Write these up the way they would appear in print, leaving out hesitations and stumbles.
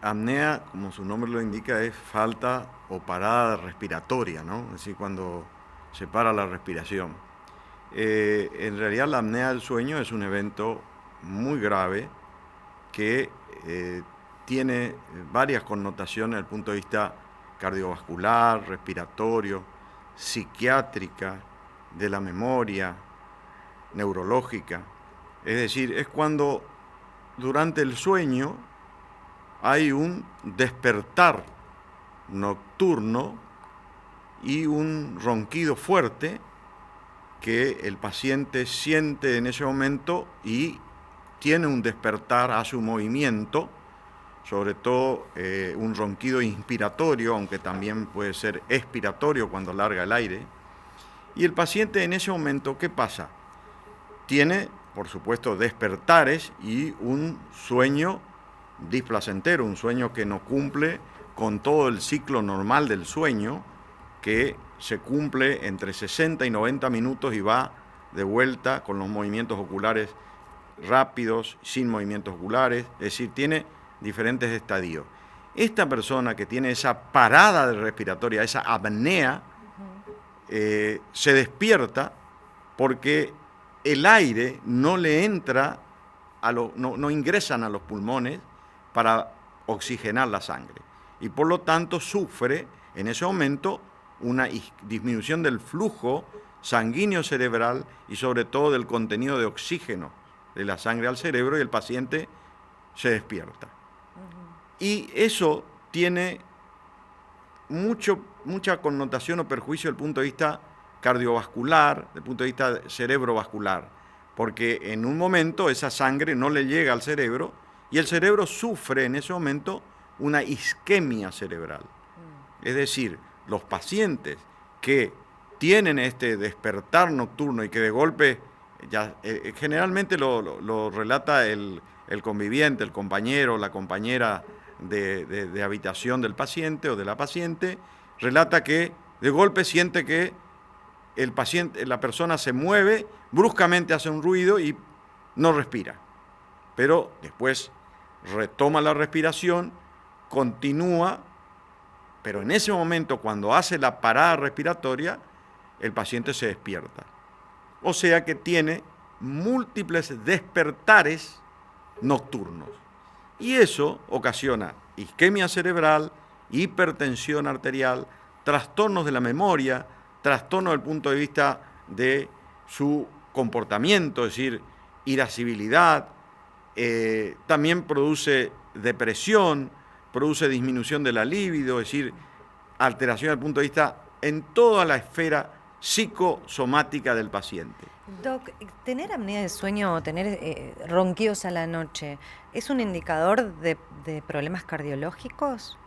apnea, como su nombre lo indica, es falta o parada respiratoria, ¿no? Es decir, cuando se para la respiración. En realidad la apnea del sueño es un evento muy grave que tiene varias connotaciones desde el punto de vista cardiovascular, respiratorio, psiquiátrica, de la memoria, neurológica. Es decir, es cuando durante el sueño hay un despertar nocturno y un ronquido fuerte que el paciente siente en ese momento y tiene un despertar, hace un movimiento, sobre todo un ronquido inspiratorio, aunque también puede ser expiratorio cuando larga el aire. Y el paciente en ese momento, ¿qué pasa? Tiene, por supuesto, despertares y un sueño displacentero, un sueño que no cumple con todo el ciclo normal del sueño, que se cumple entre 60 y 90 minutos y va de vuelta con los movimientos oculares rápidos, sin movimientos oculares, es decir, tiene diferentes estadios. Esta persona que tiene esa parada respiratoria, esa apnea, se despierta porque el aire no le entra, no ingresan a los pulmones para oxigenar la sangre. Y por lo tanto sufre en ese momento una disminución del flujo sanguíneo cerebral y sobre todo del contenido de oxígeno de la sangre al cerebro, y el paciente se despierta. Y eso tiene mucha connotación o perjuicio desde el punto de vista cardiovascular, desde el punto de vista cerebrovascular, porque en un momento esa sangre no le llega al cerebro y el cerebro sufre en ese momento una isquemia cerebral. Es decir, los pacientes que tienen este despertar nocturno y que de golpe, generalmente lo relata el conviviente, el compañero, la compañera de habitación del paciente o de la paciente, relata que de golpe siente que el paciente, la persona se mueve, bruscamente hace un ruido y no respira. Pero después retoma la respiración, continúa, pero en ese momento, cuando hace la parada respiratoria, el paciente se despierta. O sea que tiene múltiples despertares nocturnos. Y eso ocasiona isquemia cerebral, hipertensión arterial, trastornos de la memoria, trastornos desde el punto de vista de su comportamiento, es decir, irascibilidad, también produce depresión, produce disminución de la libido, es decir, alteración desde el punto de vista en toda la esfera psicosomática del paciente. Doc, ¿tener apnea de sueño o tener ronquidos a la noche es un indicador de problemas cardiológicos?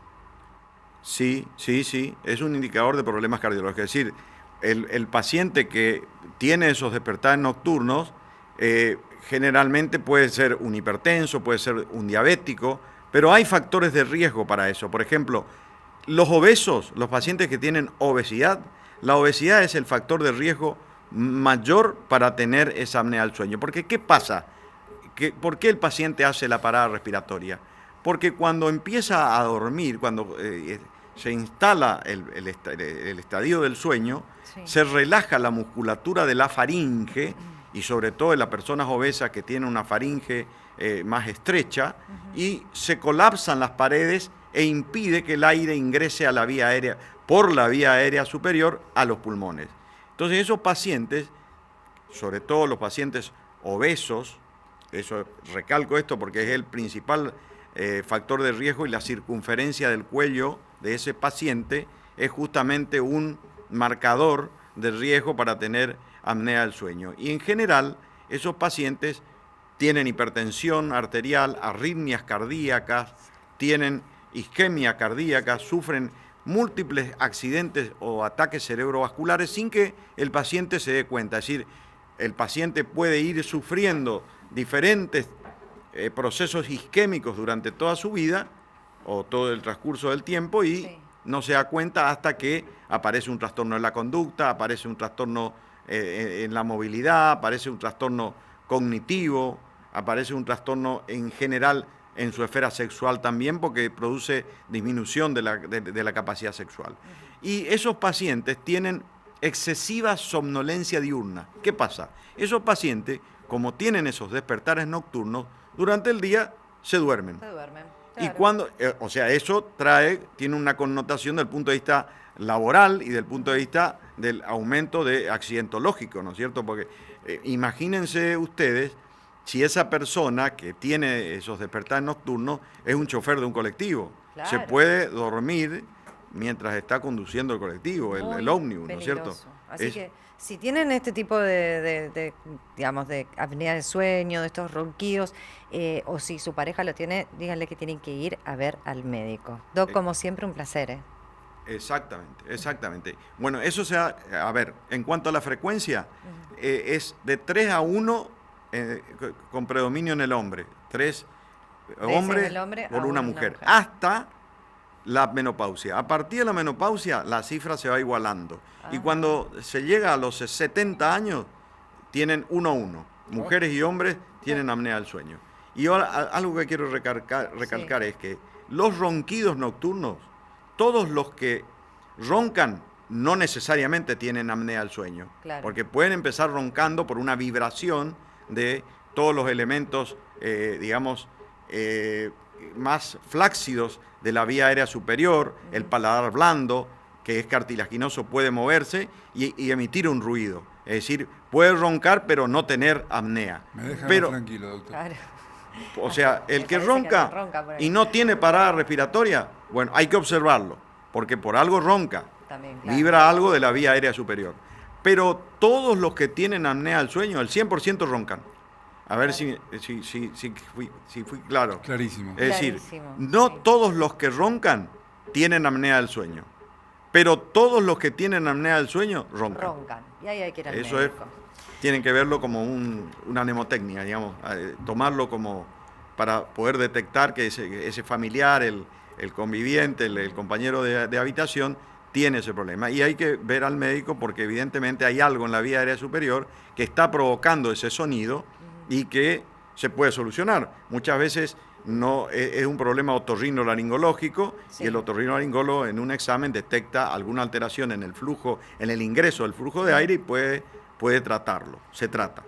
Sí, es un indicador de problemas cardiológicos. Es decir, el paciente que tiene esos despertares nocturnos generalmente puede ser un hipertenso, puede ser un diabético, pero hay factores de riesgo para eso. Por ejemplo, los obesos, los pacientes que tienen obesidad, la obesidad es el factor de riesgo mayor para tener esa apnea del sueño. Porque, ¿qué pasa? ¿Por qué el paciente hace la parada respiratoria? Porque cuando empieza a dormir, cuando se instala el estadio del sueño, sí, se relaja la musculatura de la faringe, y sobre todo en las personas obesas que tienen una faringe más estrecha, y se colapsan las paredes e impide que el aire ingrese a la vía aérea, por la vía aérea superior, a los pulmones. Entonces esos pacientes, sobre todo los pacientes obesos, recalco esto porque es el principal factor de riesgo, y la circunferencia del cuello de ese paciente es justamente un marcador de riesgo para tener apnea del sueño. Y en general, esos pacientes tienen hipertensión arterial, arritmias cardíacas, tienen isquemia cardíaca, sufren múltiples accidentes o ataques cerebrovasculares sin que el paciente se dé cuenta. Es decir, el paciente puede ir sufriendo diferentes procesos isquémicos durante toda su vida o todo el transcurso del tiempo y sí, no se da cuenta hasta que aparece un trastorno en la conducta, aparece un trastorno en la movilidad, aparece un trastorno cognitivo, aparece un trastorno en general en su esfera sexual también, porque produce disminución de la capacidad sexual. Y esos pacientes tienen excesiva somnolencia diurna. ¿Qué pasa? Esos pacientes, como tienen esos despertares nocturnos, durante el día se duermen. Se duermen. Y Claro. cuando, o sea, eso tiene una connotación del punto de vista laboral y del punto de vista del aumento de accidentológico, ¿no es cierto? Porque imagínense ustedes si esa persona que tiene esos despertares nocturnos es un chofer de un colectivo. Claro. Se puede dormir mientras está conduciendo el colectivo, el ómnibus, ¿no es cierto? Así que si tienen este tipo digamos, de apnea de sueño, de estos ronquidos, o si su pareja lo tiene, díganle que tienen que ir a ver al médico. Doc, como siempre, un placer, ¿eh? Exactamente, exactamente. Bueno, eso a ver, en cuanto a la frecuencia, es de 3 a 1 con predominio en el hombre. 3 hombres por una mujer. Hasta la menopausia. A partir de la menopausia, la cifra se va igualando. Y cuando se llega a los 70 años, tienen 1 a 1. Mujeres y hombres tienen apnea del sueño. Y ahora, algo que quiero recalcar es que los ronquidos nocturnos, todos los que roncan no necesariamente tienen apnea del sueño, Claro. porque pueden empezar roncando por una vibración de todos los elementos, digamos, más flácidos de la vía aérea superior, el paladar blando, que es cartilaginoso, puede moverse y emitir un ruido. Es decir, puede roncar pero no tener apnea. Me deja más Pero, tranquilo, doctor. Claro. o sea, el Me que parece que ronca, ronca por ahí. y no tiene parada respiratoria, bueno, hay que observarlo, porque por algo ronca, También, claro. vibra algo de la vía aérea superior. Pero todos los que tienen apnea del sueño, el 100% roncan. A ver si fui claro. Clarísimo. Es decir, Clarísimo, no sí. todos los que roncan tienen apnea del sueño, pero todos los que tienen apnea del sueño roncan. Roncan. Y ahí hay que ir al Eso médico. tienen que verlo como una mnemotecnia, digamos, tomarlo como para poder detectar que ese familiar, el conviviente, el compañero de habitación, tiene ese problema. Y hay que ver al médico porque evidentemente hay algo en la vía aérea superior que está provocando ese sonido y que se puede solucionar. Muchas veces no es un problema otorrinolaringológico Sí. y el otorrinolaringólogo en un examen detecta alguna alteración en el flujo, en el ingreso del flujo de aire y puede tratarlo. Se trata.